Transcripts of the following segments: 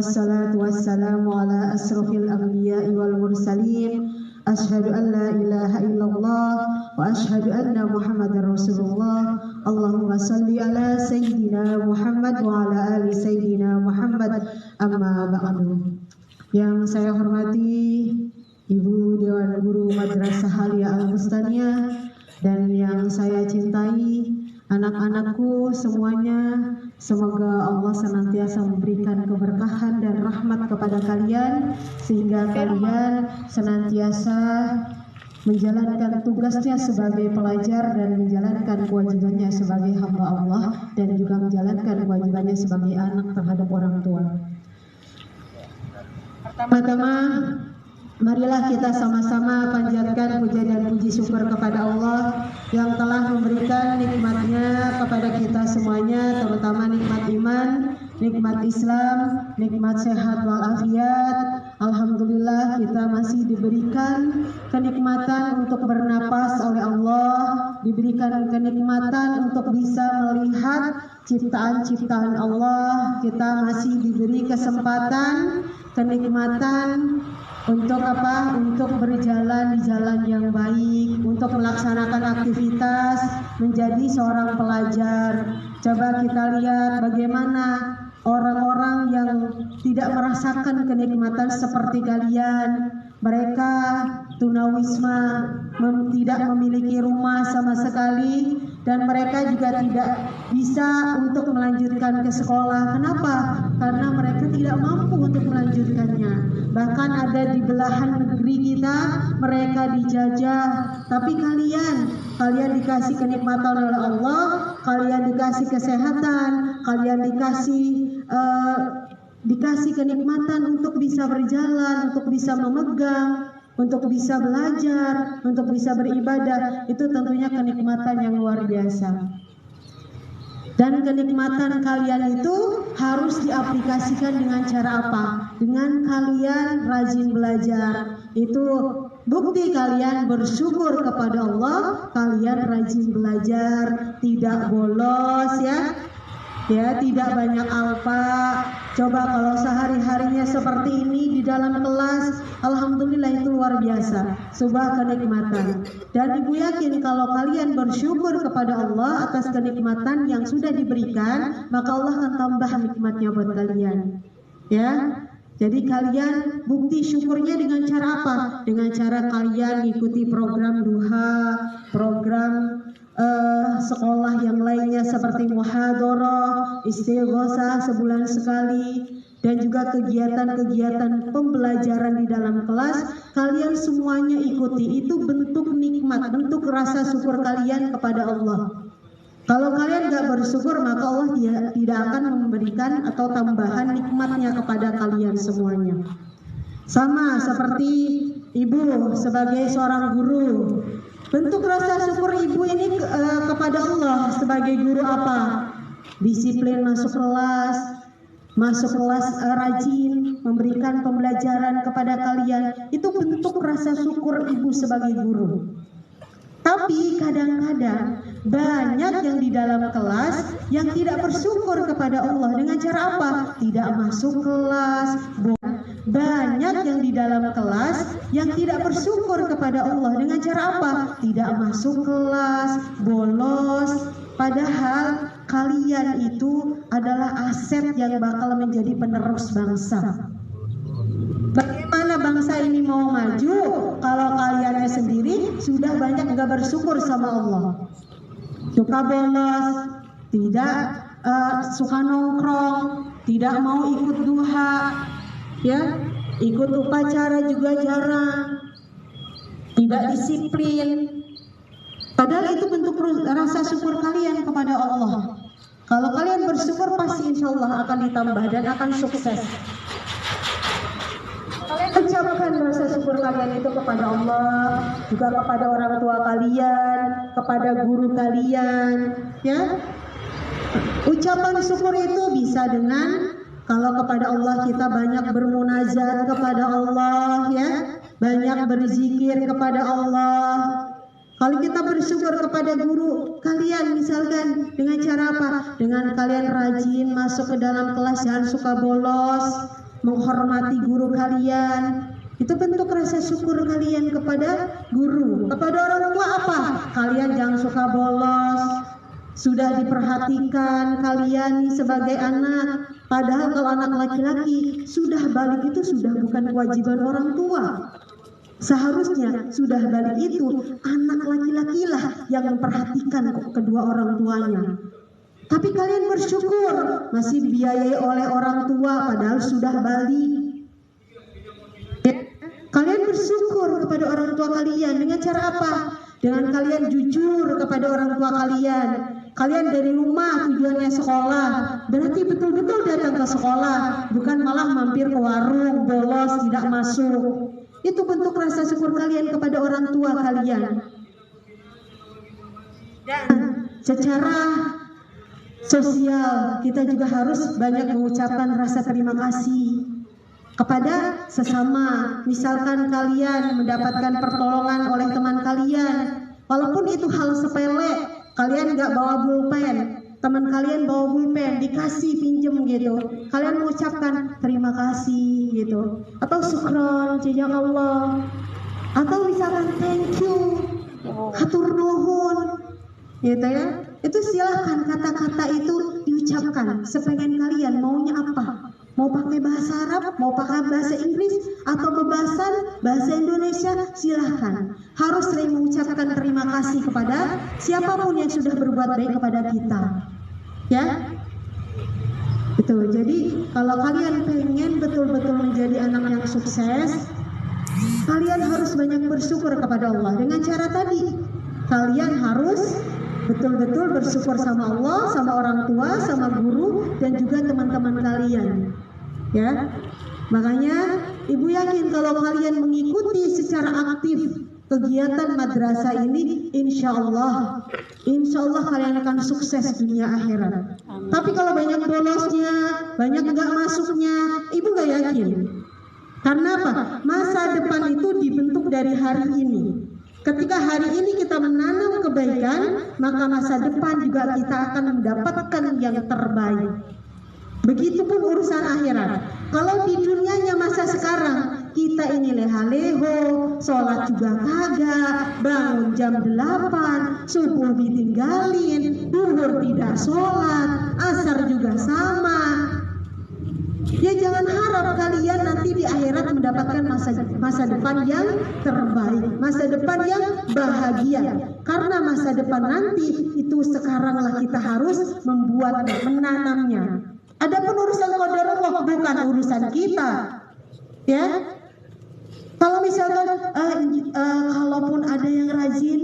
wassalatu wassalamu ala asrofil anbiya'i wal mursalin. Asyhadu an la ilaha illallah wa asyhadu anna Muhammadar Rasulullah. Allahumma salli ala sayyidina Muhammad wa ala ali sayyidina Muhammad. Amma ba'du. Yang saya hormati Ibu Dewan Guru Madrasah Halia Al-Bustaniyah dan yang saya cintai anak-anakku semuanya, semoga Allah senantiasa memberikan keberkahan dan rahmat kepada kalian sehingga kalian senantiasa menjalankan tugasnya sebagai pelajar dan menjalankan kewajibannya sebagai hamba Allah dan juga menjalankan kewajibannya sebagai anak terhadap orang tua. Pertama-tama, marilah kita sama-sama panjatkan puja dan puji syukur kepada Allah yang telah memberikan nikmatnya kepada kita semuanya, terutama nikmat iman, nikmat Islam, nikmat sehat walafiat. Alhamdulillah kita masih diberikan kenikmatan untuk bernapas oleh Allah, diberikan kenikmatan untuk bisa melihat ciptaan-ciptaan Allah. Kita masih diberi kesempatan, kenikmatan untuk apa? Untuk berjalan di jalan yang baik, untuk melaksanakan aktivitas menjadi seorang pelajar. Coba kita lihat bagaimana orang-orang yang tidak merasakan kenikmatan seperti kalian. Mereka tunawisma, tidak memiliki rumah sama sekali, dan mereka juga tidak bisa untuk melanjutkan ke sekolah. Kenapa? Karena mereka tidak mampu untuk melanjutkannya. Bahkan ada di belahan negeri kita, mereka dijajah. Tapi kalian dikasih kenikmatan oleh Allah, kalian dikasih kesehatan, kalian dikasih kenikmatan untuk bisa berjalan, untuk bisa memegang, untuk bisa belajar, untuk bisa beribadah. Itu tentunya kenikmatan yang luar biasa. Dan kenikmatan kalian itu harus diaplikasikan dengan cara apa? Dengan kalian rajin belajar. Itu bukti kalian bersyukur kepada Allah, kalian rajin belajar, tidak bolos ya, tidak banyak alfa. Coba kalau sehari-harinya seperti ini di dalam kelas, alhamdulillah itu luar biasa, sebuah kenikmatan. Dan Ibu yakin kalau kalian bersyukur kepada Allah atas kenikmatan yang sudah diberikan, maka Allah akan tambah nikmatnya buat kalian. Ya. Jadi kalian bukti syukurnya dengan cara apa? Dengan cara kalian ikuti program duha, program sekolah yang lainnya seperti muhadharah, istighosah sebulan sekali, dan juga kegiatan-kegiatan pembelajaran di dalam kelas. Kalian semuanya ikuti. Itu bentuk nikmat, bentuk rasa syukur kalian kepada Allah. Kalau kalian gak bersyukur, maka Allah tidak akan memberikan atau tambahan nikmatnya kepada kalian semuanya. Sama seperti Ibu sebagai seorang guru. Bentuk rasa syukur Ibu ini kepada Allah sebagai guru apa? Disiplin masuk kelas rajin, memberikan pembelajaran kepada kalian. Itu bentuk rasa syukur Ibu sebagai guru. Tapi kadang-kadang banyak yang di dalam kelas yang tidak bersyukur kepada Allah. Dengan cara apa? Tidak masuk kelas. Banyak yang di dalam kelas yang tidak bersyukur kepada Allah. Dengan cara apa? Tidak masuk kelas, bolos. Padahal kalian itu adalah aset yang bakal menjadi penerus bangsa. Bagaimana bangsa ini mau maju kalau kaliannya sendiri sudah banyak nggak bersyukur sama Allah? Suka bolos, tidak suka nongkrong, tidak mau ikut duha, ya, ikut upacara juga jarang, tidak disiplin. Padahal itu bentuk rasa syukur kalian kepada Allah. Kalau kalian bersyukur pasti insya Allah akan ditambah dan akan sukses. Ucapkan rasa syukur kalian itu kepada Allah, juga kepada orang tua kalian, kepada guru kalian, ya. Ucapan syukur itu bisa dengan kalau kepada Allah kita banyak bermunajat kepada Allah, ya, banyak berzikir kepada Allah. Kalau kita bersyukur kepada guru kalian misalkan dengan cara apa? Dengan kalian rajin masuk ke dalam kelas, jangan suka bolos. menghormati guru kalian. Itu bentuk rasa syukur kalian kepada guru. Kepada orang tua apa? Kalian jangan suka bolos. Sudah diperhatikan kalian sebagai anak. Padahal kalau anak laki-laki sudah balik itu sudah bukan kewajiban orang tua. Seharusnya sudah balik itu anak laki-laki lah yang memperhatikan kedua orang tuanya. Tapi kalian bersyukur masih dibiayai oleh orang tua padahal sudah balik. Kalian bersyukur kepada orang tua kalian dengan cara apa? Dengan kalian jujur kepada orang tua kalian. Kalian dari rumah tujuannya sekolah, berarti betul-betul datang ke sekolah, bukan malah mampir ke warung, bolos, tidak masuk. Itu bentuk rasa syukur kalian kepada orang tua kalian. Dan secara sosial kita juga harus banyak mengucapkan rasa terima kasih kepada sesama. Misalkan kalian mendapatkan pertolongan oleh teman kalian, walaupun itu hal sepele, kalian nggak bawa pulpen, teman kalian bawa pulpen, dikasih pinjem gitu, kalian mengucapkan terima kasih gitu, atau syukron, jazakallah, atau misalkan thank you, hatur nuhun, gitu ya. Itu silahkan kata-kata itu diucapkan sepengen kalian maunya apa. Mau pakai bahasa Arab, mau pakai bahasa Inggris, atau bebasan bahasa Indonesia, silahkan. Harus sering mengucapkan terima kasih kepada siapapun yang sudah berbuat baik kepada kita. Ya, itu. Jadi kalau kalian pengen betul-betul menjadi anak yang sukses, kalian harus banyak bersyukur kepada Allah. Dengan cara tadi, kalian harus betul-betul bersyukur sama Allah, sama orang tua, sama guru, dan juga teman-teman kalian. Ya, makanya ibu yakin kalau kalian mengikuti secara aktif kegiatan madrasah ini, insya Allah kalian akan sukses dunia akhirat. Tapi kalau banyak bolosnya, banyak nggak masuknya, ibu nggak yakin. Karena apa? Masa depan itu dibentuk dari hari ini. Ketika hari ini kita menanam kebaikan, maka masa depan juga kita akan mendapatkan yang terbaik. Begitupun urusan akhirat. Kalau di dunianya masa sekarang kita ini leha-leho, sholat juga kagak, bangun jam 8, subuh ditinggalin, duhur tidak sholat, asar juga sama. Ya jangan harap kalian nanti di akhirat mendapatkan masa depan yang terbaik, masa depan yang bahagia. Karena masa depan nanti itu sekaranglah kita harus membuatnya, menanamnya. Adapun urusan qadarullah bukan urusan kita. Ya. Kalau misalkan kalaupun ada yang rajin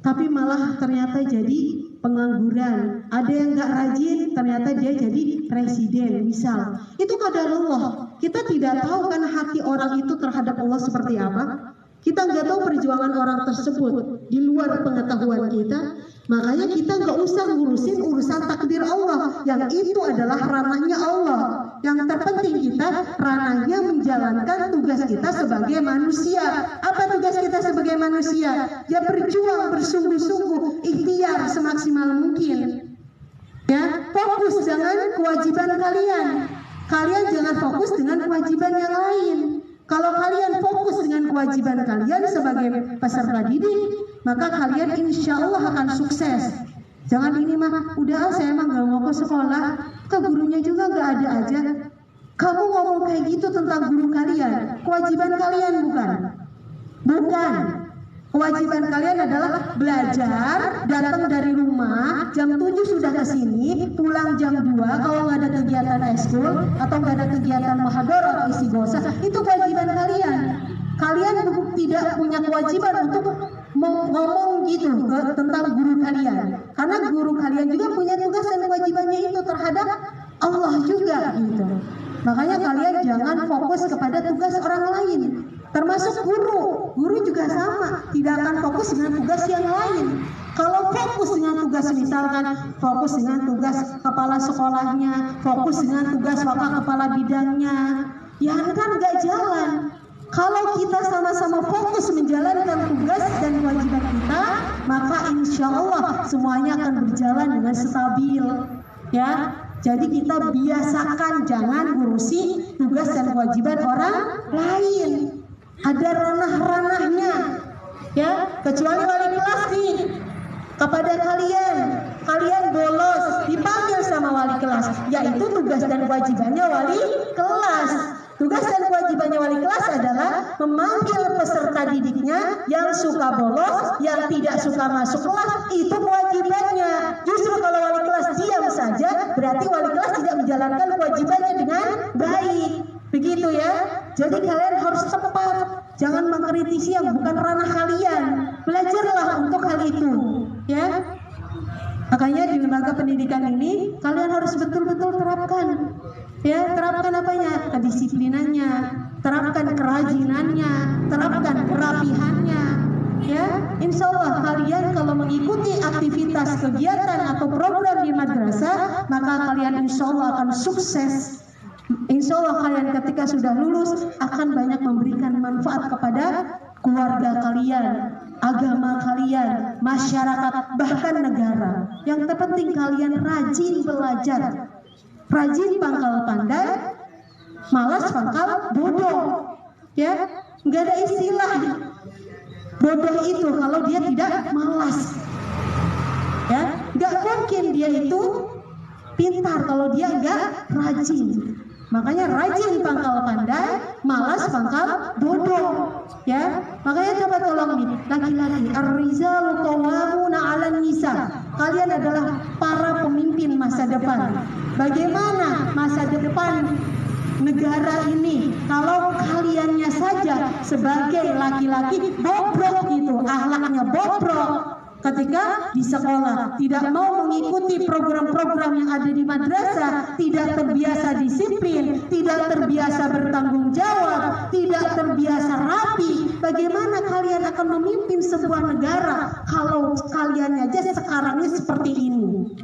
tapi malah ternyata jadi pengangguran, ada yang nggak rajin ternyata dia jadi presiden misal, itu qadarullah. Kita tidak tahu kan hati orang itu terhadap Allah seperti apa. Kita nggak tahu perjuangan orang tersebut di luar pengetahuan kita. Makanya kita nggak usah ngurusin urusan takdir Allah, yang itu adalah ranahnya Allah. Yang terpenting kita ranahnya menjalankan tugas kita sebagai manusia. Apa tugas kita sebagai manusia? Ya berjuang bersungguh-sungguh, ikhtiar semaksimal mungkin. Ya, fokus dengan kewajiban kalian. Kalian jangan fokus dengan kewajiban yang lain. Kalau kalian fokus dengan kewajiban kalian sebagai peserta didik, maka kalian insya Allah akan sukses. Jangan ini mah, udah saya emang gak mau ke sekolah, ke gurunya juga gak ada aja. Kamu ngomong kayak gitu tentang guru kalian, kewajiban kalian bukan. Kewajiban kalian adalah belajar, datang dari rumah, jam 7 sudah ke sini, pulang jam 2, kalau nggak ada kegiatan eskul, atau nggak ada kegiatan mahador atau istighosah, itu kewajiban kalian. Kalian tidak punya kewajiban untuk ngomong gitu tentang guru kalian. Karena guru kalian juga punya tugas dan kewajibannya itu terhadap Allah juga gitu. Makanya kalian jangan fokus kepada tugas orang lain. Termasuk guru juga sama, tidak akan fokus dengan tugas yang lain. Kalau fokus dengan tugas, misalkan fokus dengan tugas kepala sekolahnya, fokus dengan tugas wakil kepala bidangnya, ya kan nggak jalan. Kalau kita sama-sama fokus menjalankan tugas dan kewajiban kita, maka insya Allah semuanya akan berjalan dengan stabil. Ya, jadi kita biasakan jangan ngurusi tugas dan kewajiban orang lain. Ada ranah-ranahnya, ya. Kecuali wali kelas nih, kepada kalian bolos dipanggil sama wali kelas, yaitu tugas dan kewajibannya wali kelas. Tugas dan kewajibannya wali kelas adalah memanggil peserta didiknya yang suka bolos, yang tidak suka masuk kelas. Itu kewajibannya. Justru kalau wali kelas diam saja, berarti wali kelas tidak menjalankan kewajibannya dengan baik. Begitu ya. Jadi kalian harus tepat. Jangan mengkritisi yang bukan ranah kalian. Belajarlah untuk hal itu, ya. Makanya di lembaga pendidikan ini kalian harus betul-betul terapkan, ya, terapkan apanya? Kedisiplinannya, terapkan kerajinannya, terapkan kerapihannya, ya. Insya Allah kalian kalau mengikuti aktivitas kegiatan atau program di madrasah, maka kalian insya Allah akan sukses. Insya Allah kalian ketika sudah lulus akan banyak memberikan manfaat kepada keluarga kalian, agama kalian, masyarakat, bahkan negara. Yang terpenting kalian rajin belajar, rajin pangkal pandai, malas pangkal bodoh, ya. Nggak ada istilah bodoh itu kalau dia tidak malas, ya. Nggak mungkin dia itu pintar kalau dia nggak rajin. Makanya rajin pangkal pandai, malas pangkal bodoh, ya. Makanya coba tolong nih laki-laki, ar-rijalu qawwamuna 'alan nisa. Kalian adalah para pemimpin masa depan. Bagaimana masa depan negara ini kalau kaliannya saja sebagai laki-laki bobrok itu, akhlaknya bobrok? Ketika di sekolah tidak mau mengikuti program-program yang ada di madrasah, tidak terbiasa disiplin, tidak terbiasa bertanggung jawab, tidak terbiasa rapi, bagaimana kalian akan memimpin sebuah negara kalau kalian aja sekarangnya seperti ini,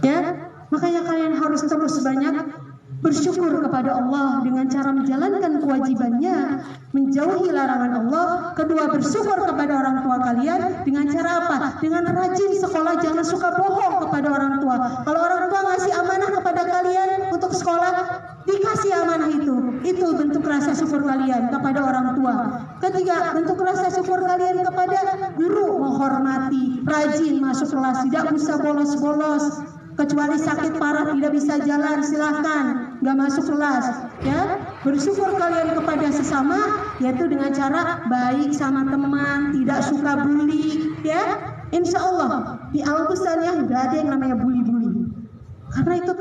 ya. Makanya kalian harus terus banyak bersyukur kepada Allah dengan cara menjalankan kewajibannya, menjauhi larangan Allah. Kedua, bersyukur kepada orang tua kalian dengan cara apa? Dengan rajin sekolah, jangan suka bohong kepada orang tua. Kalau orang tua ngasih amanah kepada kalian untuk sekolah, dikasih amanah itu bentuk rasa syukur kalian kepada orang tua. Ketiga, bentuk rasa syukur kalian kepada guru, menghormati, rajin masuk kelas, tidak usah bolos-bolos. Kecuali sakit parah tidak bisa jalan, silahkan nggak masuk kelas, ya. Bersyukur kalian kepada sesama, yaitu dengan cara baik sama teman, tidak suka bully, ya. Insya Allah di Al-Qusaniyah nggak ada yang namanya bully-bully, karena itu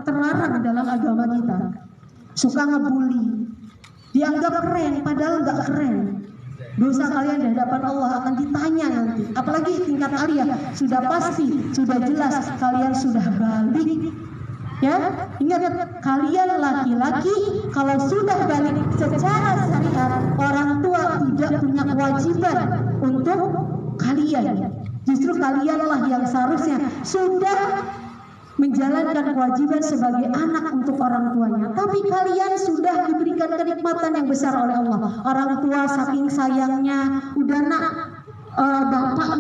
terlarang dalam agama kita. Suka ngebully, dianggap keren, padahal nggak keren. Dosa kalian di hadapan Allah akan ditanya nanti. Apalagi tingkat aliyah sudah pasti, sudah jelas kalian sudah balik. Ya, ingat kalian laki-laki kalau sudah balik secara syariat, orang tua tidak punya kewajiban untuk kalian. Justru kalianlah yang seharusnya sudah menjalankan kewajiban sebagai anak untuk orang tuanya. Tapi kalian sudah diberikan kenikmatan yang besar oleh Allah. Orang tua saking sayangnya, udah nak bapak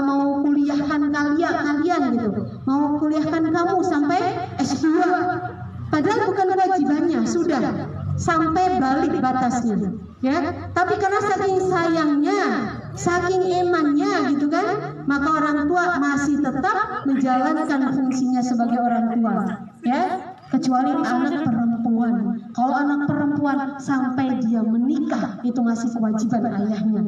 mau kuliahkan kalian gitu, mau kuliahkan kamu sampai S2. Padahal bukan kewajibannya, sudah sampai balik batasnya, ya. Tapi karena saking sayangnya, saking emannya gitu kan, maka orang tua masih tetap menjalankan fungsinya sebagai orang tua, ya. Kecuali anak perempuan. Kalau anak perempuan sampai dia menikah itu masih kewajiban ayahnya,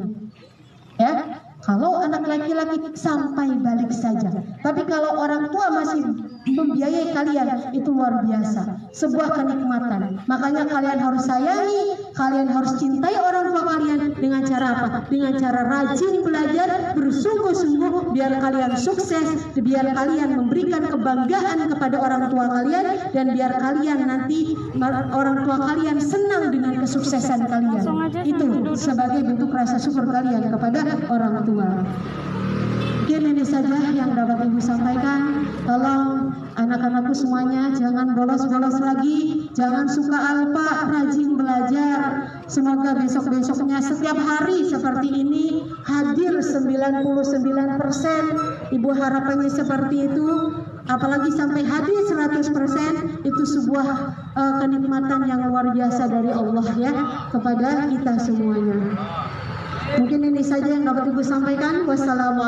ya. Kalau anak laki-laki sampai balik saja. Tapi kalau orang tua masih membiayai kalian, itu luar biasa, sebuah kenikmatan. Makanya kalian harus sayangi, kalian harus cintai orang tua kalian dengan cara apa? Dengan cara rajin belajar, bersungguh-sungguh, biar kalian sukses, biar kalian memberikan kebanggaan kepada orang tua kalian, dan biar kalian nanti orang tua kalian senang dengan kesuksesan kalian. Itu sebagai bentuk rasa syukur kalian kepada orang tua. Mungkin ini saja yang dapat Ibu sampaikan. Tolong Anak-anakku semuanya jangan bolos-bolos lagi, jangan suka alpa, rajin belajar. Semoga besok-besoknya setiap hari seperti ini hadir 99%. Ibu harapannya seperti itu, apalagi sampai hadir 100%, itu sebuah kenikmatan yang luar biasa dari Allah ya kepada kita semuanya. Mungkin ini saja yang dapat Ibu sampaikan. Wassalamualaikum.